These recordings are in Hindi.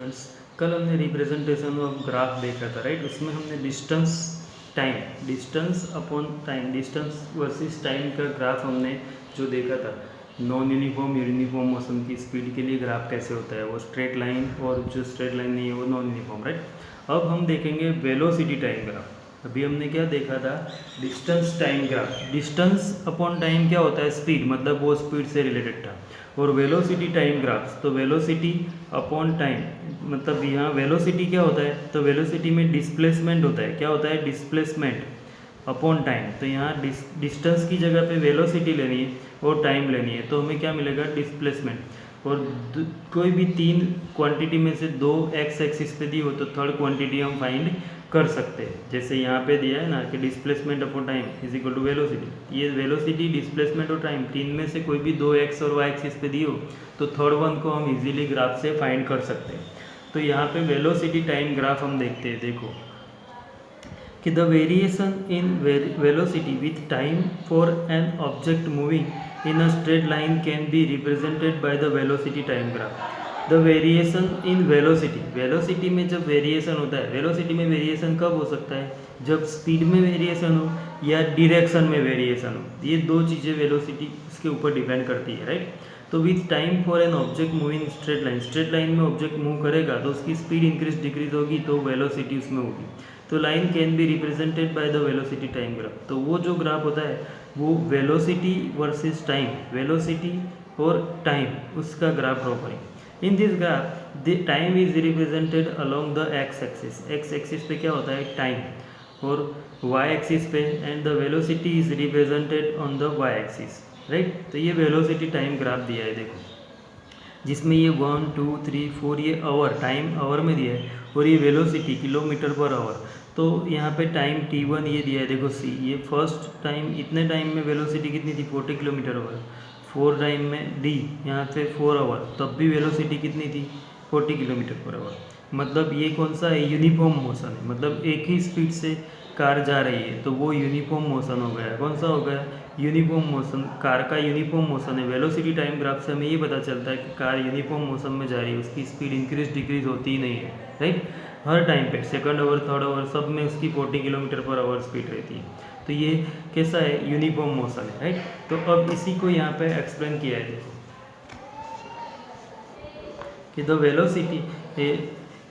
फ्रेंड्स, कल हमने रिप्रेजेंटेशन ऑफ ग्राफ देखा था, राइट। उसमें हमने distance time, distance upon time, distance versus time का ग्राफ हमने जो देखा था। नॉन यूनिफॉर्म यूनिफॉर्म मोशन की स्पीड के लिए ग्राफ कैसे होता है, वो स्ट्रेट लाइन, और जो स्ट्रेट लाइन नहीं है वो नॉन यूनिफॉर्म, राइट। अब हम देखेंगे वेलोसिटी टाइम ग्राफ। अभी हमने क्या देखा था, distance time graph. Distance upon time क्या होता है, स्पीड, मतलब वो स्पीड से रिलेटेड था। और वेलोसिटी टाइम ग्राफ्स, तो वेलोसिटी अपॉन टाइम, मतलब यहाँ वेलोसिटी क्या होता है, तो वेलोसिटी में डिस्प्लेसमेंट होता है। क्या होता है, डिस्प्लेसमेंट अपॉन टाइम। तो यहाँ डिस्टेंस की जगह पे वेलोसिटी लेनी है और टाइम लेनी है, तो हमें क्या मिलेगा, डिस्प्लेसमेंट। और कोई भी तीन क्वांटिटी में से दो एक्स एक्सिस पे दी हो तो थर्ड क्वांटिटी हम फाइंड कर सकते हैं। जैसे यहाँ पे दिया है ना कि displacement upon time is equal to velocity. ये वेलोसिटी, डिस्प्लेसमेंट और टाइम, तीन में से कोई भी दो एक्स और वाई एक्सिस पे दी हो तो थर्ड वन को हम इजीली ग्राफ से फाइंड कर सकते हैं। तो यहाँ पे वेलोसिटी टाइम ग्राफ हम देखते हैं। देखो कि the variation in velocity with time for an object moving in a straight line can be represented by the velocity time graph. The variation in velocity, velocity में जब वेरिएशन होता है, वेलोसिटी में वेरिएशन कब हो सकता है, जब स्पीड में वेरिएशन हो या डिरेक्शन में वेरिएशन हो। ये दो चीज़ें वेलोसिटी इसके ऊपर डिपेंड करती है, राइट। तो with time for an object moving straight line, straight line में ऑब्जेक्ट मूव करेगा तो उसकी स्पीड इंक्रीज डिक्रीज होगी, तो वेलोसिटी उसमें होगी। तो line can be represented by the velocity time graph. तो वो जो ग्राफ होता है वो वेलोसिटी वर्सेस टाइम, वेलोसिटी और टाइम, उसका ग्राफ ड्रॉ करें। In this graph the time is represented along the x axis. X axis पे क्या होता है, टाइम, और वाई एक्सिस पे, and the velocity is represented on the y axis, right. तो ये वेलोसिटी टाइम ग्राफ दिया है, देखो, जिसमें ये 1 2 3 4 ये आवर, टाइम आवर में दिया है, और ये वेलोसिटी किलोमीटर पर आवर। तो यहाँ पे टाइम t1 ये दिया है, देखो c, ये फर्स्ट टाइम, इतने टाइम में वेलोसिटी कितनी थी, 40 किलोमीटर आवर। 4 टाइम में d, यहाँ पे 4 आवर, तब भी वेलोसिटी कितनी थी, 40 किलोमीटर पर आवर। मतलब ये कौन सा है, यूनिफॉर्म मोशन है, मतलब एक ही स्पीड से कार जा रही है, तो वो यूनिफॉर्म मोशन हो गया। कौन सा हो गया, यूनिफॉर्म मोशन, कार का यूनिफॉर्म मोशन है। वेलोसिटी टाइम ग्राफ से हमें ये पता चलता है कि कार यूनिफॉर्म मोशन में जा रही है, उसकी स्पीड इंक्रीज डिक्रीज होती ही नहीं है, राइट। हर टाइम पे, सेकंड आवर, थर्ड आवर, सब में उसकी 40 किलोमीटर पर आवर स्पीड रहती है। तो ये कैसा है, यूनिफॉर्म मोशन है, राइट। तो अब इसी को यहाँ पे एक्सप्लेन किया है, देखो कि the velocity,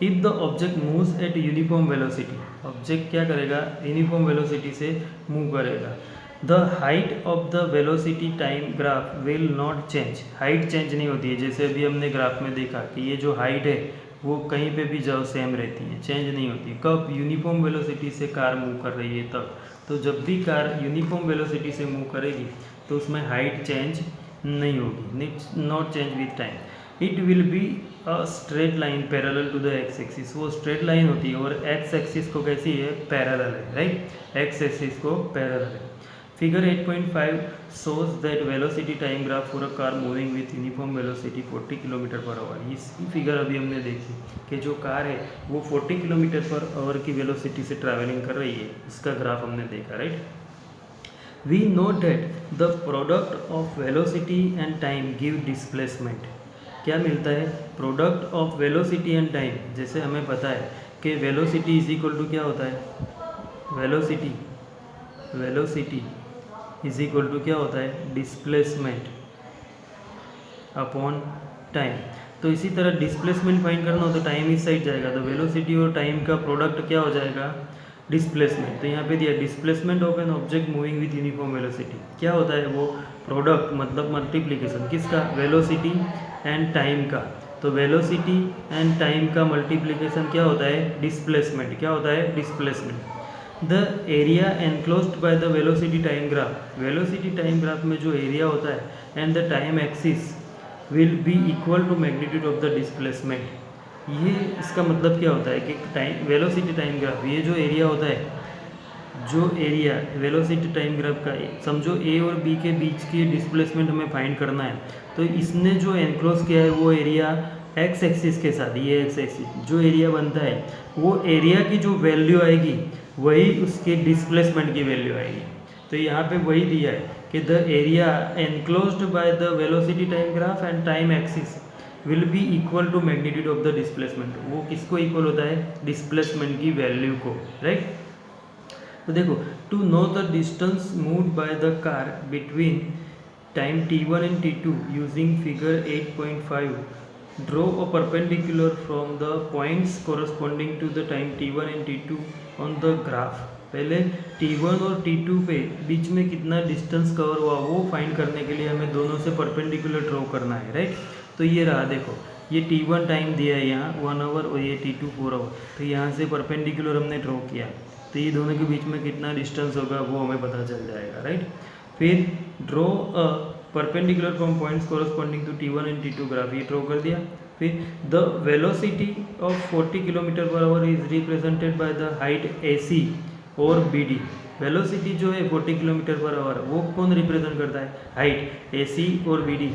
if the object moves eight uniform velocity, object क्या करेगा, यूनिफॉर्म वेलोसिटी से मूव करेगा। The height of the velocity time graph will not change, height change नहीं होती है। जैसे अभी हमने ग्राफ में देखा कि ये जो हाइट है वो कहीं पे भी जाओ सेम रहती है, चेंज नहीं होती। कब, यूनिफॉर्म वेलोसिटी से कार मूव कर रही है तब। तो जब भी कार यूनिफॉर्म वेलोसिटी से मूव करेगी तो उसमें हाइट चेंज नहीं होगी, not change with time. It will be a straight line parallel to the x axis, वो स्ट्रेट लाइन होती है और एक्स एक्सिस को कैसी है, पैरेलल है, राइट, एक्स एक्सिस को पैरेलल है। Figure 8.5 shows that velocity time graph for a car moving with uniform velocity 40 kilometre per our. इस फिगर अभी हमने देखी कि जो कार है वो 40 किलोमीटर पर आवर की वेलोसिटी से ट्रैवलिंग कर रही है, इसका ग्राफ हमने देखा, right. We know that the product of velocity and time give displacement. क्या मिलता है, product of velocity and time. जैसे हमें पता है कि वेलोसिटी इज इक्वल टू क्या होता है, velocity, velocity is equal to क्या होता है, डिस्प्लेसमेंट अपॉन टाइम। तो इसी तरह डिस्प्लेसमेंट फाइंड करना हो तो टाइम इस साइड जाएगा, तो वेलोसिटी और टाइम का प्रोडक्ट क्या हो जाएगा, डिस्प्लेसमेंट। तो यहाँ पे दिया displacement of an object moving with uniform velocity, क्या होता है वो, प्रोडक्ट मतलब मल्टीप्लिकेशन किसका, वेलोसिटी एंड टाइम का। तो वेलोसिटी एंड टाइम का मल्टीप्लिकेशन क्या होता है, डिस्प्लेसमेंट। क्या होता है, displacement. The area enclosed by the velocity time graph, velocity time graph में जो एरिया होता है and the time axis will be equal to magnitude of the displacement. ये इसका मतलब क्या होता है कि टाइम, वेलोसिटी टाइम ग्राफ, ये जो एरिया होता है, जो एरिया वेलोसिटी टाइम ग्राफ का, समझो ए और बी के बीच की डिस्प्लेसमेंट हमें फाइंड करना है, तो इसने जो एनक्लोज किया है वो एरिया एक्स एक्सिस के साथ, ये एक्स एक्सिस जो एरिया बनता है वो एरिया की जो वैल्यू आएगी वही उसके डिस्प्लेसमेंट की वैल्यू आएगी। तो यहाँ पे वही दिया है कि the area enclosed by the velocity time graph and time axis will be equal to magnitude of the displacement. वो किसको इक्वल होता है? डिस्प्लेसमेंट की वैल्यू को, राइट। तो देखो, to know the distance moved by the car between time t1 and t2 using figure 8.5, draw a perpendicular from the points corresponding to the time t1 and t2 on the graph. पहले t1 और t2 पे बीच में कितना डिस्टेंस कवर हुआ वो फाइंड करने के लिए हमें दोनों से परपेंडिकुलर ड्रॉ करना है, राइट। तो ये रहा, देखो ये t1 टाइम दिया है यहाँ 1 आवर और ये t2 4 आवर। तो यहाँ से परपेंडिकुलर हमने ड्रॉ किया, तो ये दोनों के बीच में कितना डिस्टेंस होगा वो हमें पता चल जाएगा, राइट। फिर draw a perpendicular from points corresponding to t1 and t2 graph, ये ड्रॉ कर दिया। फिर the velocity of 40 kilometre per hour is represented by the height AC और BD। वेलोसिटी जो है 40 किलोमीटर पर आवर वो कौन रिप्रेजेंट करता है? हाइट AC और BD।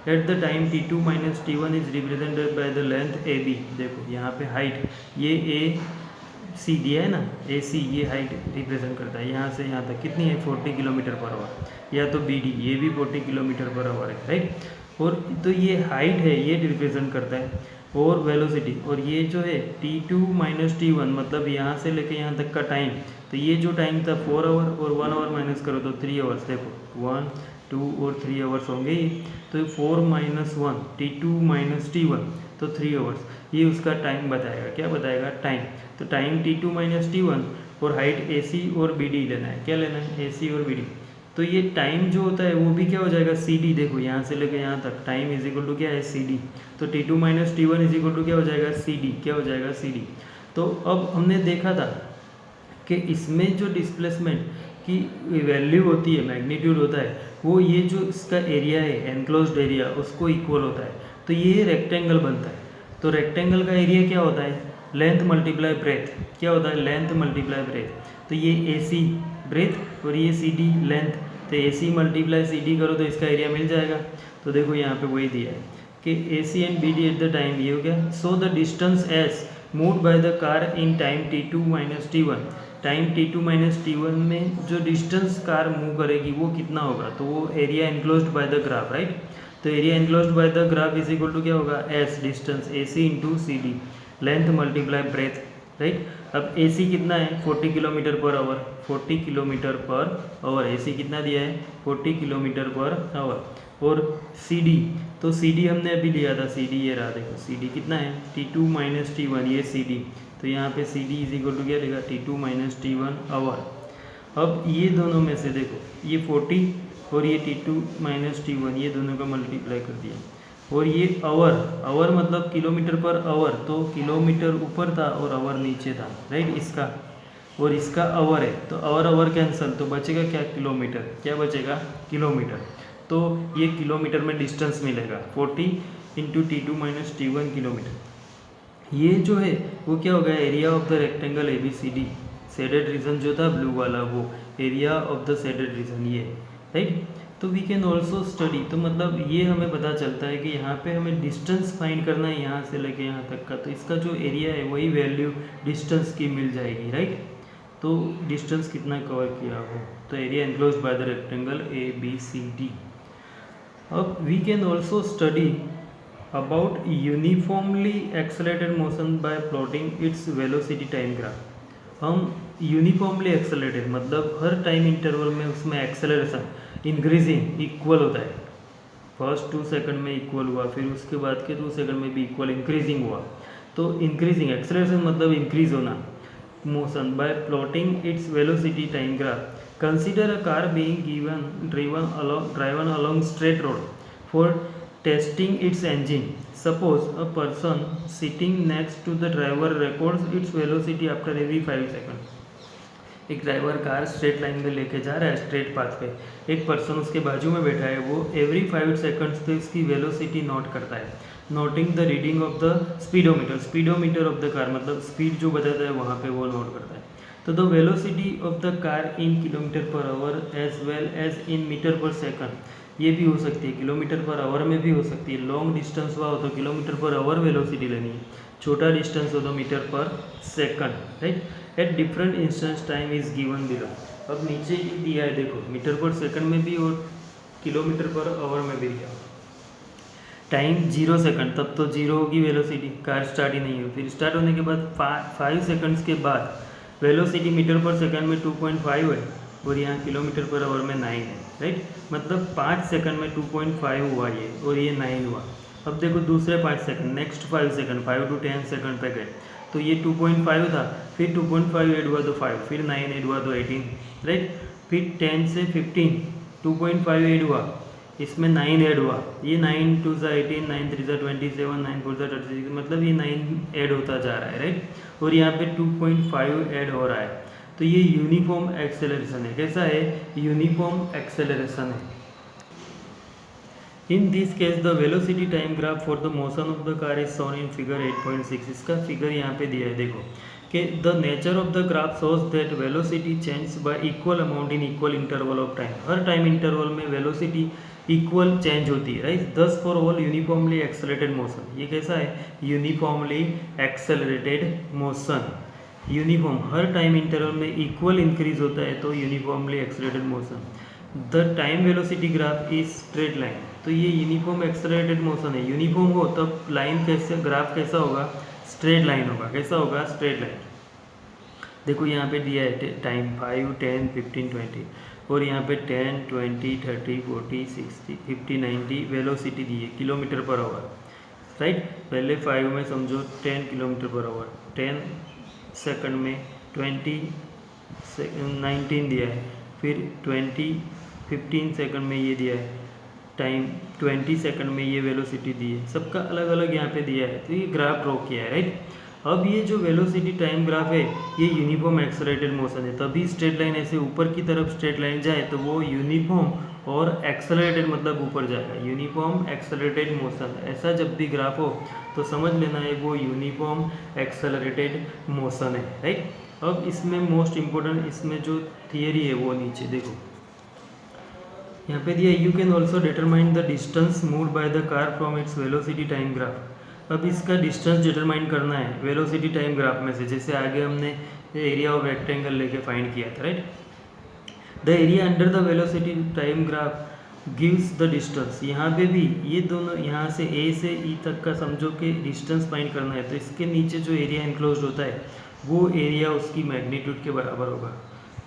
At the time t2 minus t1 is represented by the length AB। देखो यहाँ पे हाइट ये AC दिया है ना, AC ये हाइट रिप्रेजेंट करता है, यहाँ से यहाँ तक कितनी है? 40 किलोमीटर पर आवर। या तो BD ये भी 40 किलोमीटर पर आवर है, राइट। और तो ये हाइट है ये रिप्रेजेंट करता है, और वेलोसिटी, और ये जो है t2 माइनस t1 मतलब यहाँ से लेके यहाँ तक का टाइम। तो ये जो टाइम था 4 आवर और 1 आवर माइनस करो तो 3 आवर्स। देखो 1 2 और 3 आवर्स होंगे ये। तो 4 माइनस 1 t2 माइनस t1 तो 3 आवर्स, ये उसका टाइम बताएगा। क्या बताएगा? टाइम। तो टाइम t2 माइनस t1 और हाइट AC और BD लेना है। क्या लेना है? AC और BD। तो ये टाइम जो होता है वो भी क्या हो जाएगा? CD। देखो यहाँ से लेकर यहाँ तक टाइम इज इक्वल टू क्या है? CD। तो t2 minus t1 is equal to क्या हो जाएगा? CD। क्या हो जाएगा? CD। तो अब हमने देखा था कि इसमें जो डिस्प्लेसमेंट की वैल्यू होती है, मैग्नीट्यूड होता है, वो ये जो इसका एरिया है एनक्लोज्ड एरिया उसको इक्वल होता है। तो ये रेक्टेंगल बनता है। तो रेक्टेंगल का एरिया क्या होता है? Length multiply breath. क्या होता है? Length multiply breath. तो ये AC ब्रेथ और ये CD लेंथ। तो AC मल्टीप्लाई CD करो तो इसका एरिया मिल जाएगा। तो देखो यहाँ पे वही दिया है कि AC and BD at the time, ये हो गया। So the distance S moved by the car in time t2 minus t1। Time t2 minus t1 में जो डिस्टेंस कार मूव करेगी वो कितना होगा? तो वो area enclosed by the graph, right. तो area enclosed by the graph is equal to क्या होगा? S distance AC into CD length multiply breadth, right. अब AC कितना है? 40 kilometre per hour. 40 kilometre per hour AC कितना दिया है? 40 किलोमीटर पर आवर। और CD, तो CD हमने अभी लिया था, CD ये रहा। देखो CD कितना है? t2 माइनस t1 ये CD। तो यहाँ पे CD इज इक्वल टू क्या लेगा? t2 minus t1 our. अब ये दोनों में से देखो ये 40 और ये t2 माइनस t1 ये दोनों का मल्टीप्लाई कर दिया। और ये आवर, आवर मतलब किलोमीटर पर आवर, तो किलोमीटर ऊपर था और आवर नीचे था, राइट। इसका और इसका आवर है, तो आवर कैंसिल, तो बचेगा क्या? किलोमीटर। क्या बचेगा? किलोमीटर। तो ये किलोमीटर में डिस्टेंस मिलेगा 40 into t2 minus t1 kilometre. ये जो है वो क्या हो गया? Area of the rectangle ABCD। Shaded region जो था ब्लू वाला वो area of the shaded region ये, राइट। तो वी कैन ऑल्सो स्टडी, तो मतलब ये हमें पता चलता है कि यहाँ पे हमें डिस्टेंस फाइंड करना है यहाँ से लेके यहाँ तक का। तो इसका जो एरिया है वही वैल्यू डिस्टेंस की मिल जाएगी, राइट। तो डिस्टेंस कितना कवर किया हो, तो area enclosed by the rectangle ABCD। अब we can also study about uniformly accelerated motion by plotting its velocity time graph. हम यूनिफॉर्मली एक्सेलरेटेड मतलब हर टाइम इंटरवल में उसमें एक्सेलरेशन इंक्रीजिंग इक्वल होता है। फर्स्ट 2 सेकंड में इक्वल हुआ, फिर उसके बाद के 2 सेकंड में भी इक्वल इंक्रीजिंग हुआ। तो इंक्रीजिंग एक्सेलरेशन मतलब इंक्रीज होना motion by plotting its velocity time graph. Consider a car being driven along straight road for testing its engine. Suppose a person sitting next to the driver records its velocity after every 5 seconds. एक ड्राइवर कार स्ट्रेट लाइन में लेके जा रहा है, स्ट्रेट पाथ पे, एक पर्सन उसके बाजू में बैठा है, वो एवरी 5 सेकंड्स पे उसकी वेलोसिटी नोट करता है। Noting the reading of the speedometer, speedometer of the car मतलब स्पीड जो बताता है वहाँ पे वो नोट करता है। तो the velocity of the car in kilometre per hour as well as in metre per second, ये भी हो सकती है, किलोमीटर पर आवर में भी हो सकती है। लॉन्ग डिस्टेंस हुआ हो तो किलोमीटर पर आवर वेलोसिटी लेनी है, छोटा डिस्टेंस हो तो metre per second, right. At different instance time is given below. अब नीचे ही दिया है, देखो मीटर पर सेकंड में भी और किलोमीटर पर आवर में भी दिया। टाइम 0 सेकंड, तब तो 0 होगी वेलोसिटी, कार स्टार्ट ही नहीं हो। फिर स्टार्ट होने के बाद 5 सेकंड्स के बाद वेलोसिटी मीटर पर सेकंड में 2.5 है और यहाँ किलोमीटर पर आवर में 9 है, राइट। मतलब 5 सेकंड में 2.5 हुआ ये, और ये 9 हुआ। अब देखो दूसरे 5 second, next 5 second, 5 to 10 second पे गए, तो ये 2.5 था, फिर 2.5 ऐड हुआ तो 5, फिर 9 ऐड हुआ तो 18, राइट। फिर 10 से 15, 2.5 ऐड हुआ, इसमें 9 ऐड हुआ, ये 9 2 सा 18, 9 3 सा 27, 9 4 सा 36, मतलब ये 9 ऐड होता जा रहा है, राइट। और यहाँ पे 2.5 ऐड हो रहा है, तो ये यूनिफॉर्म एक्सेलरेशन है। कैसा है? यूनिफॉर्म एक्सेलरेशन है। In this case the velocity time graph for the motion of the car is shown in figure 8.6। इसका फिगर यहाँ पे दिया है, देखो कि the nature of the graph shows that velocity change y equal amount in equal interval of time. Her time interval में वेलोसिटी इक्वल चेंज होती है, राइट। दस for all uniformly accelerated motion. ये कैसा है? Uniformly accelerated motion. यूनिफॉर्म हर टाइम इंटरवल में इक्वल इंक्रीज होता है, तो uniformly accelerated motion. The time velocity graph is straight line, तो ये यूनिफॉर्म एक्सेलरेटेड मोशन है। यूनिफॉर्म हो तब लाइन कैसे, ग्राफ कैसा होगा? स्ट्रेट लाइन होगा। कैसा होगा? Straight line. देखो यहाँ पे दिया है टाइम 5, 10, 15, 20, और यहाँ पे 10, 20, 30, 40, 60, 50, 90 वेलोसिटी दी है किलोमीटर पर आवर, राइट। पहले 5 में समझो 10 किलोमीटर पर आवर, 10 सेकंड में 19 दिया है, फिर 15 सेकंड में ये दिया है टाइम, 20 सेकंड में ये वेलोसिटी दी है। सबका अलग अलग यहाँ पे दिया है, तो ये ग्राफ ड्रॉ किया है, राइट। अब ये जो वेलोसिटी टाइम ग्राफ है ये यूनिफॉर्म एक्सेलरेटेड मोशन है, तभी स्ट्रेट लाइन ऐसे ऊपर की तरफ स्ट्रेट लाइन जाए तो वो यूनिफॉर्म और एक्सेलरेटेड मतलब ऊपर जाएगा। यूनिफॉर्म एक्सेलरेटेड मोशन, ऐसा जब भी ग्राफ हो तो समझ लेना है वो यूनिफॉर्म एक्सेलरेटेड मोशन है, राइट। अब इसमें मोस्ट इम्पोर्टेंट, इसमें जो थियरी है वो नीचे देखो यहाँ पे दिया, you can also determine the distance moved by the car from its velocity time graph. अब इसका डिस्टेंस डिटरमाइन करना है वेलोसिटी टाइम ग्राफ में से, जैसे आगे हमने एरिया ऑफ रेक्टेंगल लेके फाइंड किया था, right. The area under the velocity time graph gives the distance. यहाँ पे भी ये दोनों, यहाँ से ए से ई तक का समझो कि डिस्टेंस फाइंड करना है, तो इसके नीचे जो एरिया इनक्लोज होता है वो एरिया उसकी मैग्नीट्यूड के बराबर होगा,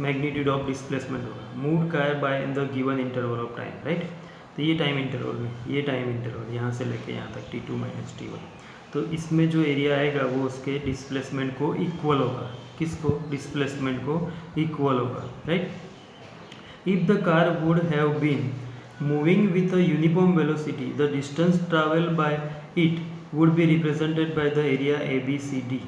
मैग्नीट्यूड ऑफ डिस्प्लेसमेंट होगा, moved car by in the given interval of time, right. तो ये टाइम इंटरवल में, ये टाइम इंटरवल यहाँ से लेके यहाँ तक t2 - t1, तो इसमें जो एरिया आएगा वो उसके डिस्प्लेसमेंट को इक्वल होगा। किसको? डिस्प्लेसमेंट को इक्वल होगा, right. If the car would have been moving with a uniform velocity, the distance travel by it would be represented by the area ABCD।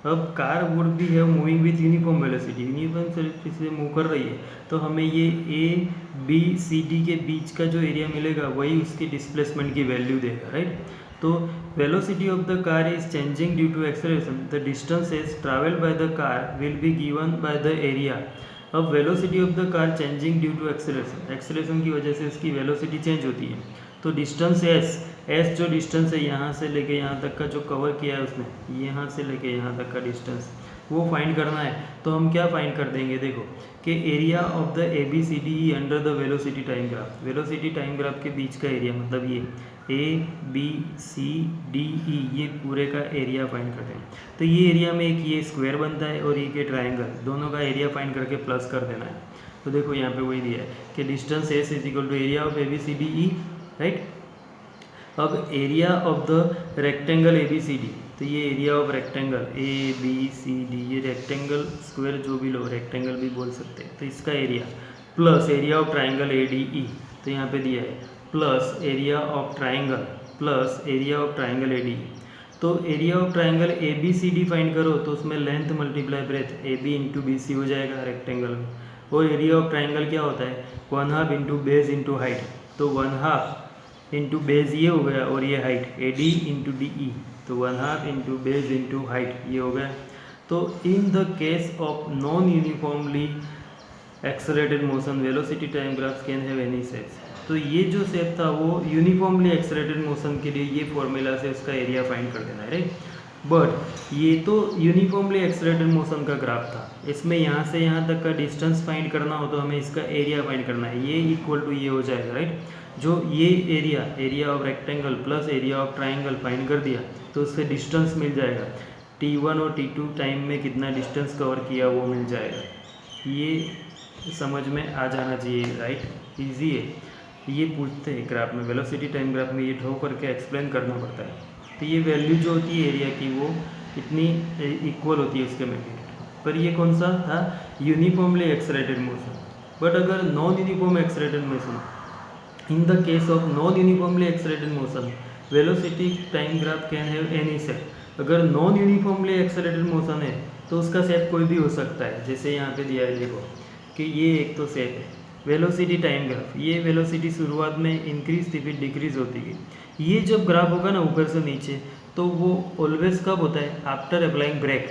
अब car would be have moving with uniform velocity, uniform velocity से मूव कर रही है, तो हमें ये ABCD के बीच का जो एरिया मिलेगा वही उसकी डिस्प्लेसमेंट की वैल्यू देगा, राइट। तो velocity of the car is changing due to acceleration, the distance is travel by the car will be given by the area. अब velocity of the car changing due to acceleration, acceleration की वजह से इसकी वेलोसिटी चेंज होती है, तो डिस्टेंस एस जो डिस्टेंस है यहाँ से लेके यहाँ तक का जो कवर किया है उसने, यहाँ से लेके यहाँ तक का डिस्टेंस वो फाइंड करना है। तो हम क्या फाइंड कर देंगे, देखो कि area of the ABCD under the velocity time graph, velocity time graph के बीच का एरिया, मतलब ये ABCDE, ये पूरे का एरिया फाइंड करते हैं। तो ये एरिया में एक ये स्क्वायर बनता है और एक ये ट्राइंगल, दोनों का एरिया फाइंड करके प्लस कर देना है। तो देखो यहाँ पे वही दिया है कि distance S is equal to area of ABCDE, right. अब area of the rectangle ABCD, तो ये एरिया ऑफ रेक्टेंगल ABCD, ये रेक्टेंगल स्क्वायर जो भी लो, रेक्टेंगल भी बोल सकते हैं, तो इसका area plus area of triangle ADE, तो यहाँ पे दिया है plus area of triangle plus area of triangle ADE। तो area of triangle ABCD find करो तो उसमें length multiply breath AB into BC हो जाएगा रेक्टेंगल में, और एरिया ऑफ ट्राइंगल क्या होता है? 1/2 इंटू बेस इंटू हाइट, तो 1/2 इंटू बेस ये हो गया और ये हाइट AD इंटू DE, तो 1/2 इंटू बेस इंटू हाइट ये हो गया। तो in the case of non uniformly accelerated motion velocity time graphs can have any shapes. तो ये जो शेप था वो यूनिफॉर्मली एक्सेलरेटेड मोशन के लिए ये फॉर्मूला से उसका एरिया फाइंड कर देना है, राइट। बट ये तो यूनिफॉर्मली एक्सेलरेटेड मोशन का ग्राफ था, इसमें यहाँ से यहाँ तक का डिस्टेंस फाइंड करना हो तो हमें इसका एरिया फाइंड करना है, ये इक्वल टू ये हो जाएगा, राइट। जो ये area of rectangle plus area of triangle find कर दिया तो उससे डिस्टेंस मिल जाएगा, T1 और T2 टाइम में कितना डिस्टेंस कवर किया वो मिल जाएगा। ये समझ में आ जाना चाहिए, राइट, इजी है। ये पूछते हैं ग्राफ में, वेलोसिटी टाइम ग्राफ में ये ड्रॉ करके एक्सप्लेन करना पड़ता है। तो ये वैल्यू जो होती है एरिया की वो इतनी इक्वल होती है उसके मैग्नीट्यूड पर। ये कौन सा था, यूनिफॉर्मली एक्सेलरेटेड मोशन। बट अगर non uniform accelerated motion, in the case of non uniformly accelerated motion velocity time graph can have any set. अगर नॉन यूनिफॉर्मली एक्सेलरेटेड मोशन है तो उसका सेट कोई भी हो सकता है, जैसे यहाँ पे दिया है देखो कि ये एक तो सेट है वेलोसिटी टाइम ग्राफ। ये वेलोसिटी शुरुआत में इंक्रीज थी फिर डिक्रीज होती गई। ये जब ग्राफ होगा ना ऊपर से नीचे तो वो ऑलवेज कब होता है, आफ्टर अप्लाइंग ब्रेक।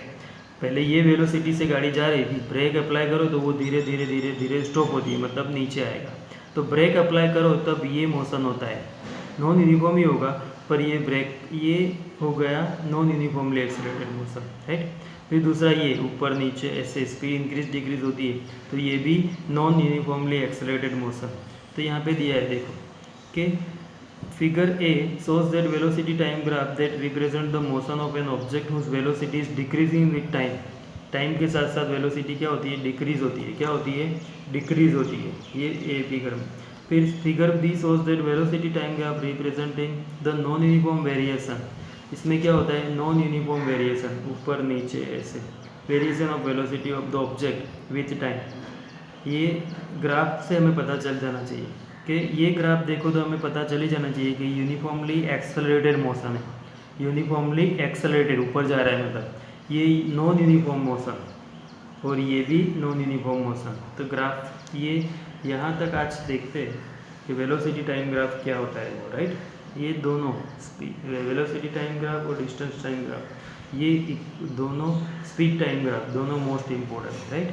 पहले ये वेलोसिटी से गाड़ी जा रही थी, ब्रेक अप्लाई करो तो वो धीरे धीरे धीरे धीरे स्टॉप होती है, मतलब नीचे आएगा। तो ब्रेक अप्लाई करो तब ये मोशन होता है, नॉन यूनिफॉर्म ही होगा पर ये ब्रेक, ये हो गया non uniformly accelerated motion, right. फिर दूसरा ये ऊपर नीचे ऐसे स्पीड इंक्रीज डिक्रीज होती है तो ये भी नॉन यूनिफॉर्मली एक्सेलरेटेड मोशन। तो यहाँ पे दिया है देखो कि figure A shows that velocity time graph that represent the motion of an object whose velocity is decreasing with time। Time के साथ साथ वेलोसिटी क्या होती है, डिक्रीज होती है। क्या होती है, डिक्रीज होती है, ये ए फिगर में। फिर figure B shows that velocity time graph representing the non uniform variation। इसमें क्या होता है, नॉन यूनिफॉर्म वेरिएशन, ऊपर नीचे ऐसे variation of velocity of the object with time. ये ग्राफ से हमें पता चल जाना चाहिए कि ये ग्राफ देखो तो हमें पता चल ही जाना चाहिए कि यूनिफॉर्मली एक्सेलरेटेड मोशन है, यूनिफॉर्मली एक्सेलरेटेड ऊपर जा रहा है, मतलब ये नॉन यूनिफॉर्म मोशन और ये भी नॉन यूनिफॉर्म मोशन। तो ग्राफ ये यहाँ तक आज देखते हैं कि वेलोसिटी टाइम ग्राफ क्या होता है वो, राइट। ये दोनों वेलोसिटी टाइम ग्राफ और डिस्टेंस टाइम ग्राफ, ये दोनों स्पीड टाइम ग्राफ, दोनों मोस्ट इम्पोर्टेंट, राइट।